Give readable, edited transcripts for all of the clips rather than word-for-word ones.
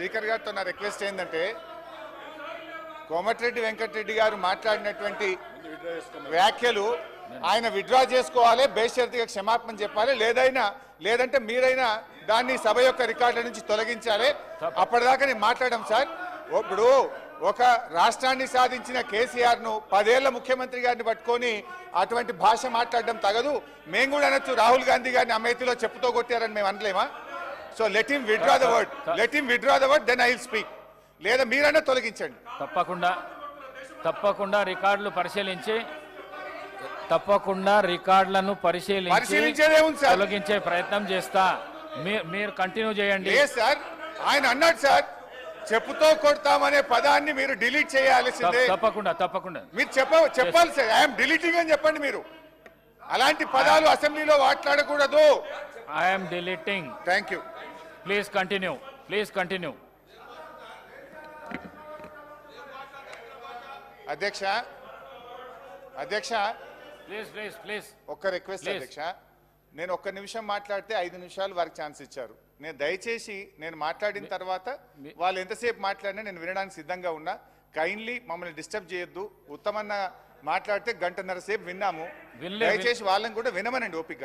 Speaker గారితో నా request ఏంటంటే కోమటిరెడ్డి వెంకటరెడ్డి గారు మాట్లాడినటువంటి వ్యాఖ్యలు ఆయన విత్డ్రా చేసుకోవాలి, బేషరతుగా క్షమాపణ చెప్పాలి, లేదంటే మీరైనా దాన్ని సభ యొక్క రికార్డుల నుంచి తొలగించాలి. అప్పటిదాకా నేను మాట్లాడడం సార్. ఇప్పుడు ఒక రాష్ట్రాన్ని సాధించిన కేసీఆర్ ను 10 ఏళ్ల ముఖ్యమంత్రి గారిని పట్టుకొని అటువంటి భాష మాట్లాడడం తగదు. మేము కూడా అనొచ్చు, రాహుల్ గాంధీ గారిని అమేథీలో చెప్పుతో కొట్టారని మేము అనలేమా? So let him withdraw the word, then I will speak. లేదా మీరైనా తొలగించండి. తప్పకుండా రికార్డులను పరిశీలించి తొలగించే ప్రయత్నం చేస్తా. మీరు కంటిన్యూ చేయండి. సార్ ఆయన అన్నాడు సార్, చెప్పుతో కొడతామనే పదాన్ని మీరు డిలీట్ చేయాల్సిందే. తప్పకుండా మీరు చెప్పాలి సార్. ఐఎమ్ డిలీటింగ్ అని చెప్పండి. మీరు అలాంటి పదాలు అసెంబ్లీలో మాట్లాడకూడదు. I'm deleting. Thank you. Please continue. అధ్యక్ష ప్లీజ్ ఒక్క రిక్వెస్ట్ అధ్యక్ష. నేను ఒక్క నిమిషం మాట్లాడితే 5 నిమిషాలు వారికి ఛాన్స్ ఇచ్చారు. నేను దయచేసి నేను మాట్లాడిన తర్వాత వాళ్ళు ఎంతసేపు మాట్లాడినా నేను వినడానికి సిద్ధంగా ఉన్నా. కైండ్లీ మమ్మల్ని డిస్టర్బ్ చేయొద్దు. ఉత్తమన్న మాట్లాడితే 1.5 గంటల సేపు విన్నాము. దయచేసి వాళ్ళని కూడా వినమనండి ఓపిక.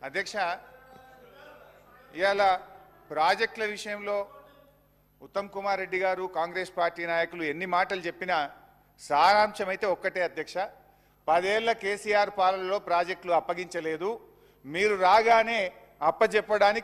అధ్యక్ష, ఇవాళ ప్రాజెక్టుల విషయంలో ఉత్తమ్ కుమార్ రెడ్డి గారు కాంగ్రెస్ పార్టీ నాయకులు ఎన్ని మాటలు చెప్పినా సారాంశం అయితే ఒక్కటే అధ్యక్ష. 10 ఏళ్ల కేసీఆర్ పాలనలో ప్రాజెక్టులు అప్పగించలేదు. మీరు రాగానే అప్పచెప్పడానికి